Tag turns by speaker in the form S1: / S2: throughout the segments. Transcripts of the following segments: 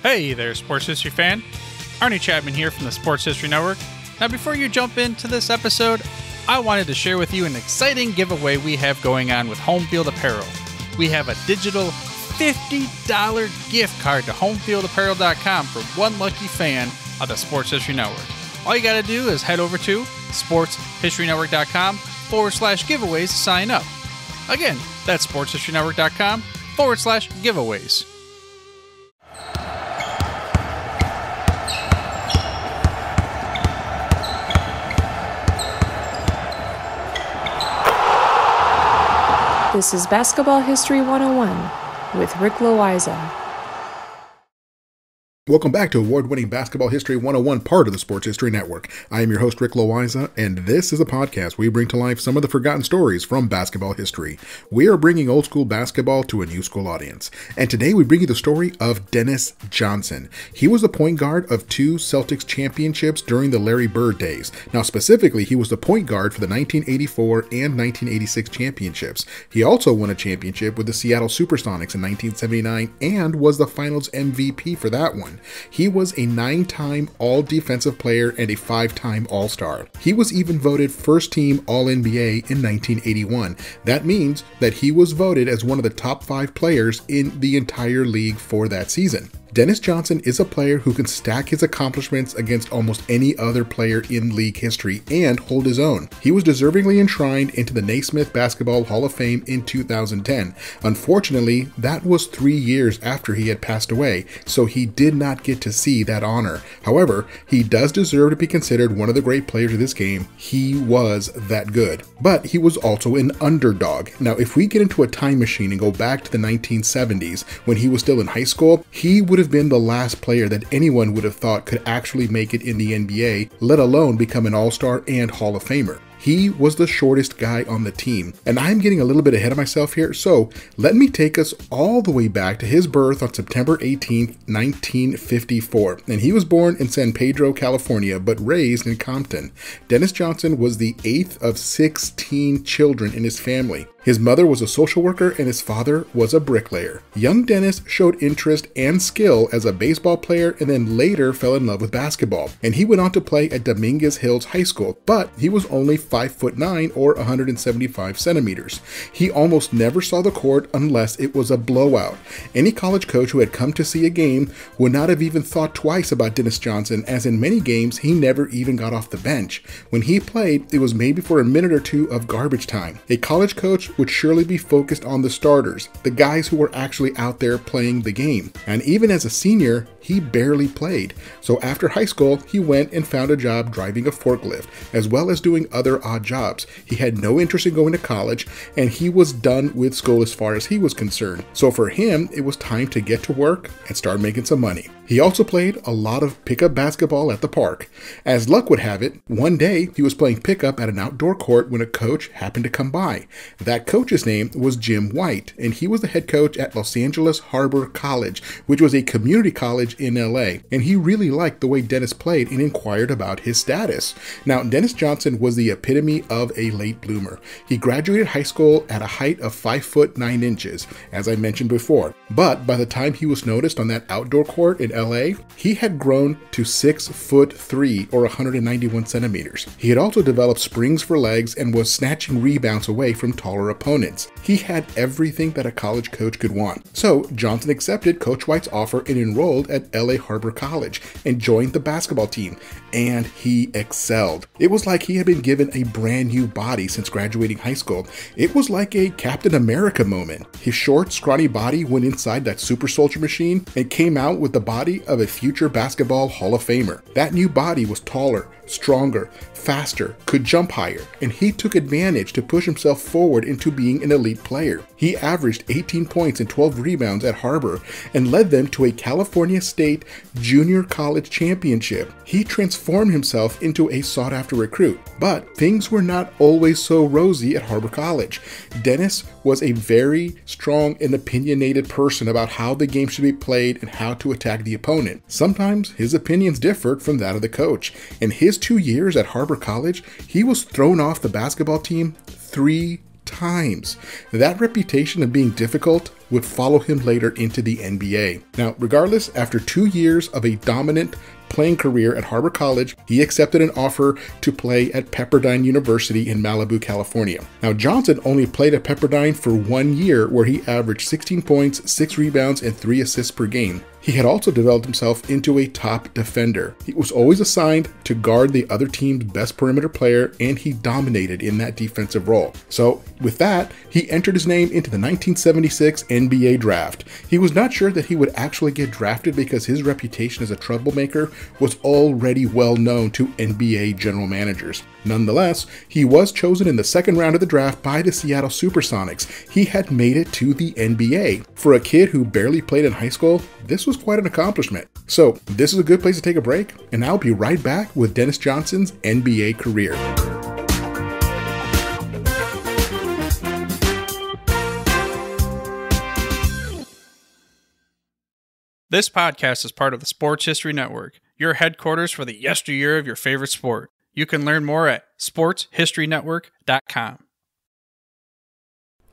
S1: Hey there, sports history fan. Arnie Chapman here from the Sports History Network. Now, before you jump into this episode, I wanted to share with you an exciting giveaway we have going on with Home Field Apparel. We have a digital $50 gift card to homefieldapparel.com for one lucky fan of the Sports History Network. All you got to do is head over to sportshistorynetwork.com/giveaways to sign up. Again, that's sportshistorynetwork.com/giveaways.
S2: This is Basketball History 101 with Rick Loayza.
S3: Welcome back to award-winning Basketball History 101, part of the Sports History Network. I am your host, Rick Loayza, and this is a podcast where we bring to life some of the forgotten stories from basketball history. We are bringing old-school basketball to a new-school audience. And today we bring you the story of Dennis Johnson. He was the point guard of two Celtics championships during the Larry Bird days. Now, specifically, he was the point guard for the 1984 and 1986 championships. He also won a championship with the Seattle Supersonics in 1979 and was the Finals MVP for that one. He was a 9-time All-Defensive Player and a 5-time All-Star. He was even voted first-team All-NBA in 1981. That means that he was voted as one of the top 5 players in the entire league for that season. Dennis Johnson is a player who can stack his accomplishments against almost any other player in league history and hold his own. He was deservingly enshrined into the Naismith Basketball Hall of Fame in 2010. Unfortunately, that was 3 years after he had passed away, so he did not get to see that honor. However, he does deserve to be considered one of the great players of this game. He was that good. But he was also an underdog. Now, if we get into a time machine and go back to the 1970s, when he was still in high school, he would have been the last player that anyone would have thought could actually make it in the NBA, let alone become an All-Star and Hall of Famer. He was the shortest guy on the team. And I'm getting a little bit ahead of myself here, so let me take us all the way back to his birth on September 18th, 1954. And he was born in San Pedro, California, but raised in Compton. Dennis Johnson was the 8th of 16 children in his family. His mother was a social worker and his father was a bricklayer. Young Dennis showed interest and skill as a baseball player and then later fell in love with basketball. And he went on to play at Dominguez Hills High School, but he was only 5'9" or 175 centimeters. He almost never saw the court unless it was a blowout. Any college coach who had come to see a game would not have even thought twice about Dennis Johnson, as in many games he never even got off the bench. When he played, it was maybe for a minute or two of garbage time. A college coach would surely be focused on the starters, the guys who were actually out there playing the game. And even as a senior, he barely played. So after high school, he went and found a job driving a forklift, as well as doing other odd jobs. He had no interest in going to college, and he was done with school as far as he was concerned. So for him, it was time to get to work and start making some money. He also played a lot of pickup basketball at the park. As luck would have it, one day he was playing pickup at an outdoor court when a coach happened to come by. That coach's name was Jim White, and he was the head coach at Los Angeles Harbor College, which was a community college in LA. And he really liked the way Dennis played and inquired about his status. Now, Dennis Johnson was the epitome of a late bloomer. He graduated high school at a height of 5'9", as I mentioned before. But by the time he was noticed on that outdoor court in LA, he had grown to 6'3" or 191 centimeters. He had also developed springs for legs and was snatching rebounds away from taller opponents. He had everything that a college coach could want. So Johnson accepted Coach White's offer and enrolled at LA Harbor College and joined the basketball team. And he excelled. It was like he had been given a brand new body since graduating high school. It was like a Captain America moment. His short, scrawny body went inside that super soldier machine and came out with the body of a future basketball Hall of Famer. That new body was taller, stronger, faster, could jump higher, and he took advantage to push himself forward into being an elite player. He averaged 18 points and 12 rebounds at Harbor and led them to a California State Junior College Championship. He transformed himself into a sought-after recruit, but things were not always so rosy at Harbor College. Dennis was a very strong and opinionated person about how the game should be played and how to attack the opponent. Sometimes his opinions differed from that of the coach. In his 2 years at Harbor College, he was thrown off the basketball team 3 times. That reputation of being difficult, would follow him later into the NBA. Now, regardless, after 2 years of a dominant playing career at Harbor College, he accepted an offer to play at Pepperdine University in Malibu, California. Now, Johnson only played at Pepperdine for 1 year, where he averaged 16 points, 6 rebounds, and 3 assists per game. He had also developed himself into a top defender. He was always assigned to guard the other team's best perimeter player, and he dominated in that defensive role. So with that, he entered his name into the 1976 NBA draft. He was not sure that he would actually get drafted because his reputation as a troublemaker was already well known to NBA general managers. Nonetheless, he was chosen in the second round of the draft by the Seattle Supersonics. He had made it to the NBA. For a kid who barely played in high school, this was quite an accomplishment. So this is a good place to take a break, and I'll be right back with Dennis Johnson's NBA career.
S1: This podcast is part of the Sports History Network, your headquarters for the yesteryear of your favorite sport. You can learn more at sportshistorynetwork.com.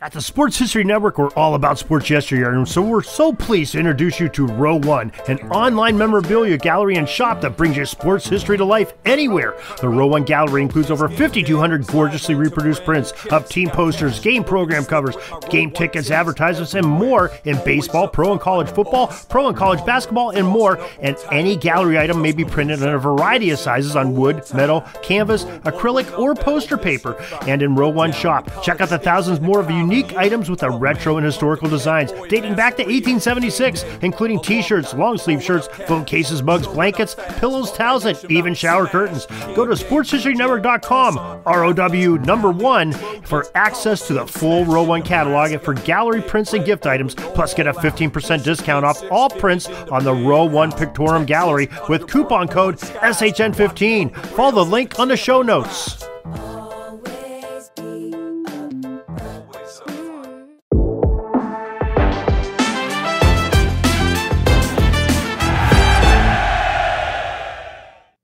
S4: At the Sports History Network, we're all about sports yesteryear, and so we're so pleased to introduce you to Row One, an online memorabilia gallery and shop that brings your sports history to life anywhere. The Row One gallery includes over 5,200 gorgeously reproduced prints of team posters, game program covers, game tickets, advertisements, and more in baseball, pro and college football, pro and college basketball, and more. And any gallery item may be printed in a variety of sizes on wood, metal, canvas, acrylic, or poster paper. And in Row One shop, check out the thousands more of unique items with the retro and historical designs dating back to 1876, including t-shirts, long sleeve shirts, phone cases, mugs, blankets, pillows, towels, and even shower curtains. Go to sportshistorynetwork.com, ROW1, for access to the full Row One catalog and for gallery prints and gift items, plus get a 15% discount off all prints on the Row One Pictorum Gallery with coupon code SHN15. Follow the link on the show notes.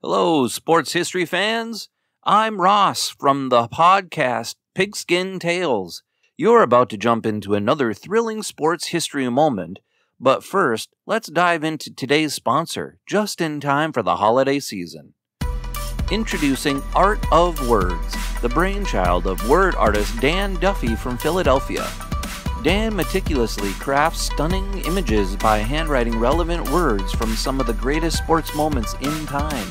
S5: Hello, sports history fans. I'm Ross from the podcast Pigskin Tales. You're about to jump into another thrilling sports history moment, but first, let's dive into today's sponsor, just in time for the holiday season. Introducing Art of Words, the brainchild of word artist Dan Duffy from Philadelphia. Dan meticulously crafts stunning images by handwriting relevant words from some of the greatest sports moments in time.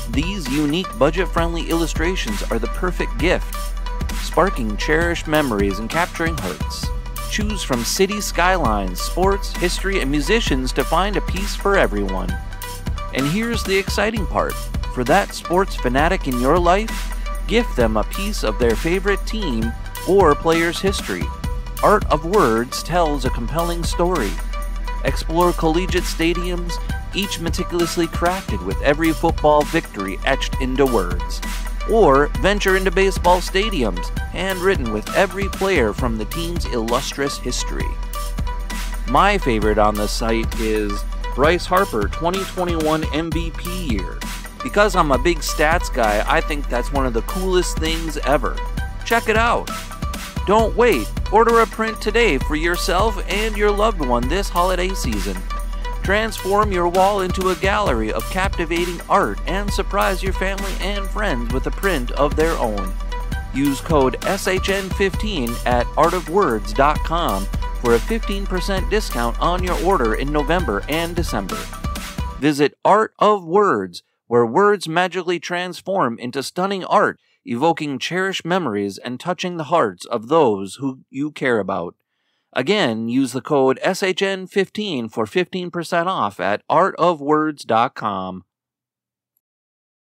S5: These unique budget-friendly illustrations are the perfect gift, sparking cherished memories and capturing hearts. Choose from city skylines, sports, history, and musicians to find a piece for everyone. And here's the exciting part. For that sports fanatic in your life, gift them a piece of their favorite team or player's history. Art of Words tells a compelling story. Explore collegiate stadiums, each meticulously crafted with every football victory etched into words. Or venture into baseball stadiums, handwritten with every player from the team's illustrious history. My favorite on the site is Bryce Harper 2021 MVP year. Because I'm a big stats guy, I think that's one of the coolest things ever. Check it out. Don't wait. Order a print today for yourself and your loved one this holiday season. Transform your wall into a gallery of captivating art and surprise your family and friends with a print of their own. Use code SHN15 at artofwords.com for a 15% discount on your order in November and December. Visit Art of Words, where words magically transform into stunning art, evoking cherished memories and touching the hearts of those who you care about. Again, use the code SHN15 for 15% off at artofwords.com.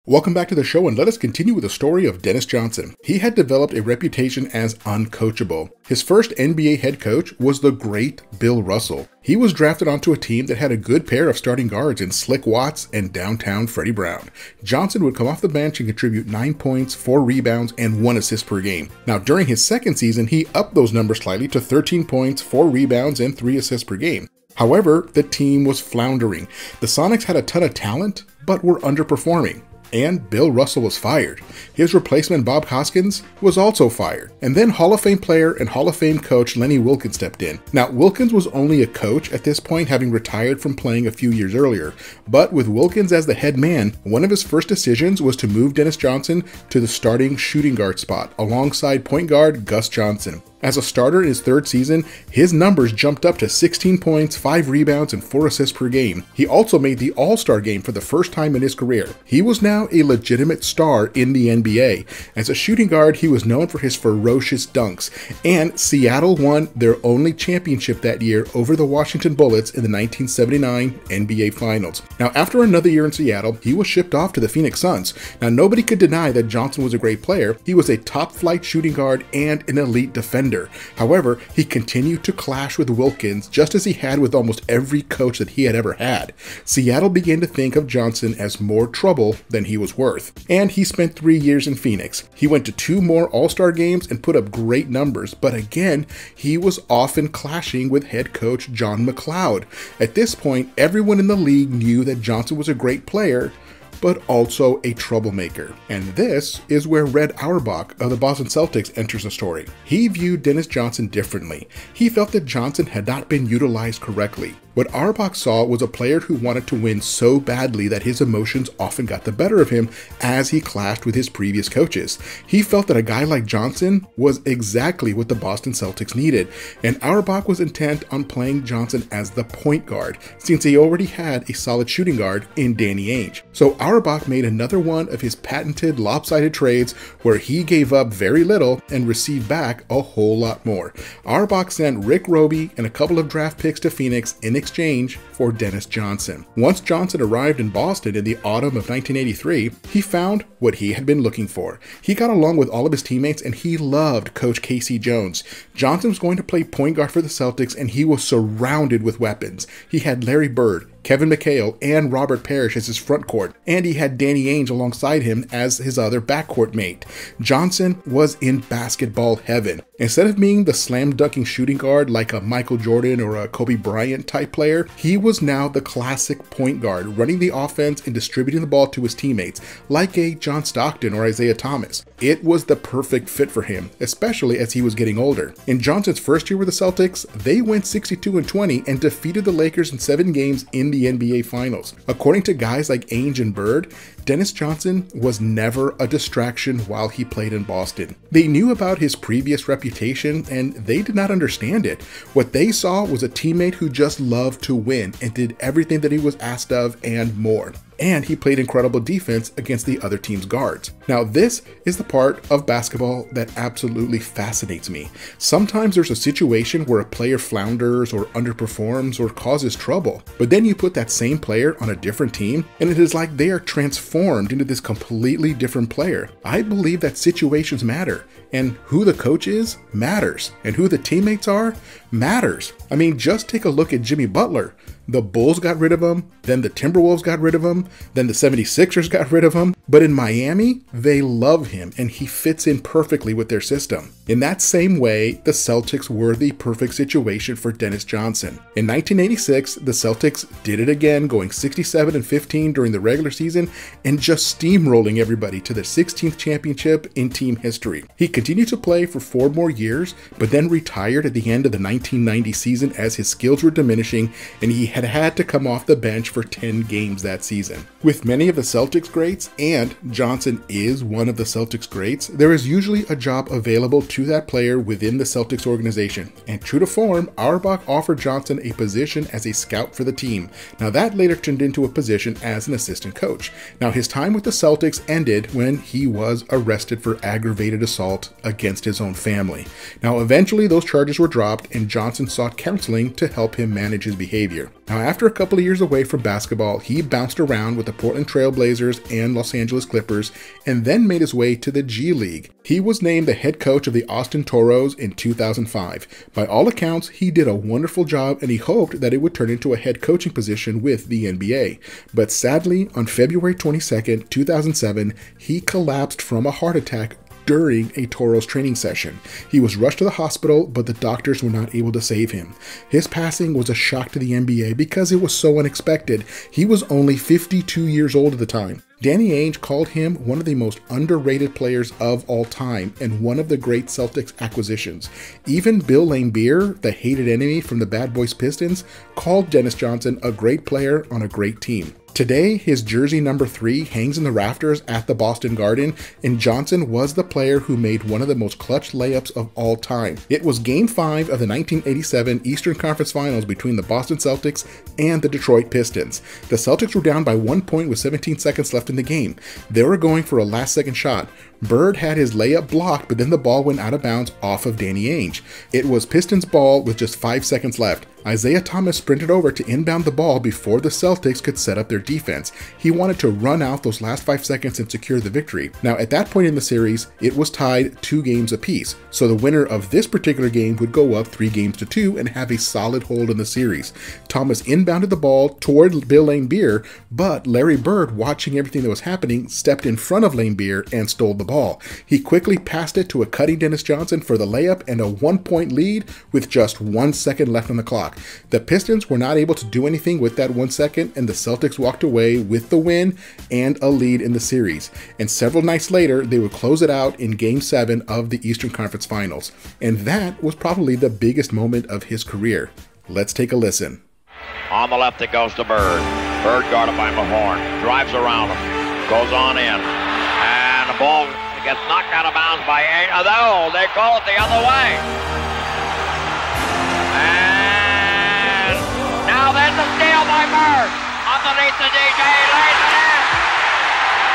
S3: Welcome back to the show, and let us continue with the story of Dennis Johnson. He had developed a reputation as uncoachable. His first NBA head coach was the great Bill Russell. He was drafted onto a team that had a good pair of starting guards in Slick Watts and downtown Freddie Brown. Johnson would come off the bench and contribute 9 points, 4 rebounds, and 1 assist per game. Now, during his second season, he upped those numbers slightly to 13 points, 4 rebounds, and 3 assists per game. However, the team was floundering. The Sonics had a ton of talent, but were underperforming. and Bill Russell was fired. His replacement, Bob Hoskins, was also fired. And then Hall of Fame player and Hall of Fame coach Lenny Wilkens stepped in. Now, Wilkens was only a coach at this point, having retired from playing a few years earlier. But with Wilkens as the head man, one of his first decisions was to move Dennis Johnson to the starting shooting guard spot alongside point guard Gus Johnson. As a starter in his third season, his numbers jumped up to 16 points, 5 rebounds, and 4 assists per game. He also made the All-Star game for the first time in his career. He was now a legitimate star in the NBA. As a shooting guard, he was known for his ferocious dunks, and Seattle won their only championship that year over the Washington Bullets in the 1979 NBA Finals. Now, after another year in Seattle, he was shipped off to the Phoenix Suns. Now, nobody could deny that Johnson was a great player. He was a top-flight shooting guard and an elite defender. However, he continued to clash with Wilkens just as he had with almost every coach that he had ever had. Seattle began to think of Johnson as more trouble than he was worth. And he spent 3 years in Phoenix. He went to 2 more All-Star games and put up great numbers, but again, he was often clashing with head coach John McLeod. At this point, everyone in the league knew that Johnson was a great player, but also a troublemaker. And this is where Red Auerbach of the Boston Celtics enters the story. He viewed Dennis Johnson differently. He felt that Johnson had not been utilized correctly. What Auerbach saw was a player who wanted to win so badly that his emotions often got the better of him as he clashed with his previous coaches. He felt that a guy like Johnson was exactly what the Boston Celtics needed, and Auerbach was intent on playing Johnson as the point guard, since he already had a solid shooting guard in Danny Ainge. So Auerbach made another one of his patented lopsided trades where he gave up very little and received back a whole lot more. Auerbach sent Rick Roby and a couple of draft picks to Phoenix in exchange for Dennis Johnson. Once Johnson arrived in Boston in the autumn of 1983, he found what he had been looking for. He got along with all of his teammates and he loved Coach Casey Jones. Johnson was going to play point guard for the Celtics and he was surrounded with weapons. He had Larry Bird, Kevin McHale, and Robert Parrish as his front court, and he had Danny Ainge alongside him as his other backcourt mate. Johnson was in basketball heaven. Instead of being the slam-dunking shooting guard like a Michael Jordan or a Kobe Bryant type player, he was now the classic point guard, running the offense and distributing the ball to his teammates, like a John Stockton or Isaiah Thomas. It was the perfect fit for him, especially as he was getting older. In Johnson's first year with the Celtics, they went 62-20 and defeated the Lakers in 7 games in the NBA Finals. According to guys like Ainge and Bird, Dennis Johnson was never a distraction while he played in Boston. They knew about his previous reputation and they did not understand it. What they saw was a teammate who just loved to win and did everything that he was asked of and more. And he played incredible defense against the other team's guards. Now, this is the part of basketball that absolutely fascinates me. Sometimes there's a situation where a player flounders or underperforms or causes trouble, but then you put that same player on a different team and it is like they are transformed into this completely different player. I believe that situations matter, and who the coach is matters, and who the teammates are matters. I mean, just take a look at Jimmy Butler. The Bulls got rid of him, then the Timberwolves got rid of him, then the 76ers got rid of him. But in Miami, they love him and he fits in perfectly with their system. In that same way, the Celtics were the perfect situation for Dennis Johnson. In 1986, the Celtics did it again, going 67-15 during the regular season and just steamrolling everybody to the 16th championship in team history. He continued to play for 4 more years, but then retired at the end of the 1990 season as his skills were diminishing and he had to come off the bench for 10 games that season. With many of the Celtics greats, and Johnson is one of the Celtics greats, there is usually a job available to that player within the Celtics organization. And true to form, Auerbach offered Johnson a position as a scout for the team. Now that later turned into a position as an assistant coach. Now his time with the Celtics ended when he was arrested for aggravated assault against his own family. Now eventually those charges were dropped and Johnson sought counseling to help him manage his behavior. Now, after a couple of years away from basketball, he bounced around with the Portland Trail Blazers and Los Angeles Clippers, and then made his way to the G League. He was named the head coach of the Austin Toros in 2005. By all accounts, he did a wonderful job, and he hoped that it would turn into a head coaching position with the NBA. But sadly, on February 22nd, 2007, he collapsed from a heart attack during a Toros training session. He was rushed to the hospital, but the doctors were not able to save him. His passing was a shock to the NBA because it was so unexpected. He was only 52 years old at the time. Danny Ainge called him one of the most underrated players of all time and one of the great Celtics acquisitions. Even Bill Laimbeer, the hated enemy from the Bad Boys Pistons, called Dennis Johnson a great player on a great team. Today, his jersey number 3 hangs in the rafters at the Boston Garden, and Johnson was the player who made one of the most clutch layups of all time. It was Game 5 of the 1987 Eastern Conference Finals between the Boston Celtics and the Detroit Pistons. The Celtics were down by 1 point with 17 seconds left in the game. They were going for a last-second shot. Bird had his layup blocked, but then the ball went out of bounds off of Danny Ainge. It was Pistons ball with just 5 seconds left. Isaiah Thomas sprinted over to inbound the ball before the Celtics could set up their defense. He wanted to run out those last 5 seconds and secure the victory. Now, at that point in the series, it was tied 2 games apiece, so the winner of this particular game would go up 3-2 and have a solid hold in the series. Thomas inbounded the ball toward Bill Laimbeer, but Larry Bird, watching everything that was happening, stepped in front of Laimbeer and stole the ball. He quickly passed it to a cutting Dennis Johnson for the layup and a 1-point lead with just 1 second left on the clock. The Pistons were not able to do anything with that 1 second, and the Celtics walked away with the win and a lead in the series. And several nights later, they would close it out in Game 7 of the Eastern Conference Finals. And that was probably the biggest moment of his career. Let's take a listen.
S6: On the left, it goes to Bird. Bird guarded by Mahorn. Drives around him. Goes on in. And the ball gets knocked out of bounds by Ainge. Oh, they call it the other way. And now there's a steal by Bird. Underneath the DJ, lays it in.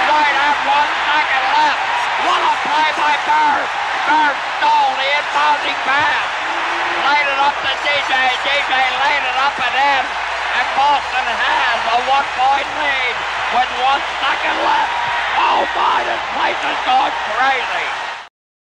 S6: Right at 1 second left. What a play by Bird. Bird stole the inbounding pass. Laid it up to DJ. DJ laid it up and in. And Boston has a 1-point lead with 1 second left. Oh my, this place has gone crazy.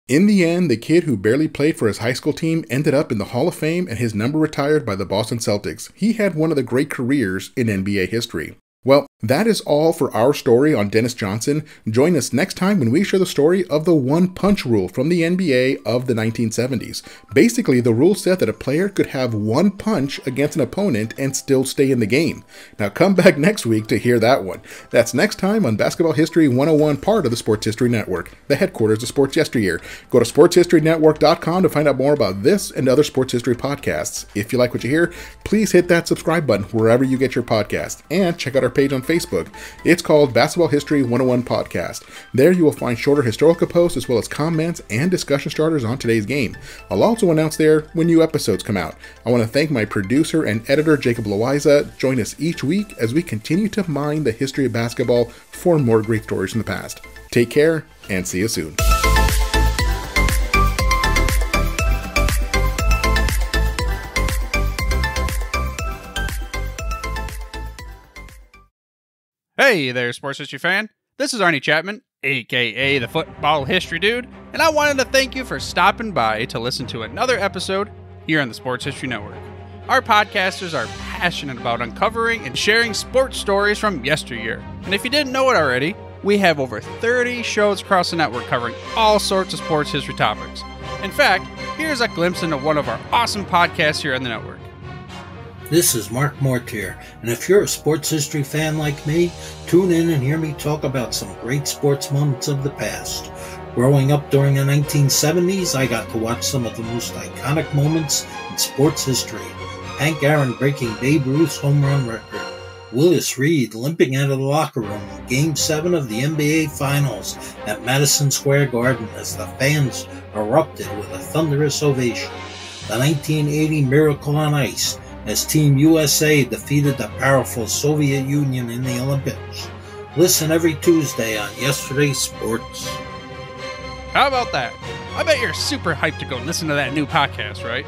S3: In the end, the kid who barely played for his high school team ended up in the Hall of Fame and his number retired by the Boston Celtics. He had one of the great careers in NBA history. Well, that is all for our story on Dennis Johnson. Join us next time when we share the story of the one-punch rule from the NBA of the 1970s. Basically, the rule said that a player could have 1 punch against an opponent and still stay in the game. Now come back next week to hear that one. That's next time on Basketball History 101, part of the Sports History Network, the headquarters of Sports Yesteryear. Go to sportshistorynetwork.com to find out more about this and other sports history podcasts. If you like what you hear, please hit that subscribe button wherever you get your podcast, and check out our page on Facebook. It's called Basketball History 101 Podcast. There you will find shorter historical posts as well as comments and discussion starters on today's game. I'll also announce there when new episodes come out. I want to thank my producer and editor, Jacob Loayza. Join us each week as we continue to mine the history of basketball for more great stories from the past. Take care and see you soon.
S1: Hey there, sports history fan. This is Arnie Chapman, aka the Football History Dude, and I wanted to thank you for stopping by to listen to another episode here on the Sports History Network. Our podcasters are passionate about uncovering and sharing sports stories from yesteryear. And if you didn't know it already, we have over 30 shows across the network covering all sorts of sports history topics. In fact, here's a glimpse into one of our awesome podcasts here on the network.
S7: This is Mark Mortier, and if you're a sports history fan like me, tune in and hear me talk about some great sports moments of the past. Growing up during the 1970s, I got to watch some of the most iconic moments in sports history. Hank Aaron breaking Babe Ruth's home run record. Willis Reed limping out of the locker room in Game 7 of the NBA Finals at Madison Square Garden as the fans erupted with a thunderous ovation. The 1980 Miracle on Ice, as Team USA defeated the powerful Soviet Union in the Olympics. Listen every Tuesday on Yesterday's Sports.
S1: How about that? I bet you're super hyped to go listen to that new podcast, right?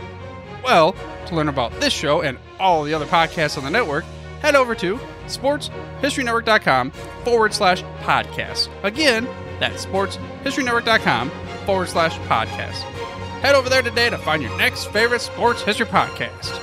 S1: Well, to learn about this show and all the other podcasts on the network, head over to sportshistorynetwork.com/podcast. Again, that's sportshistorynetwork.com/podcast. Head over there today to find your next favorite sports history podcast.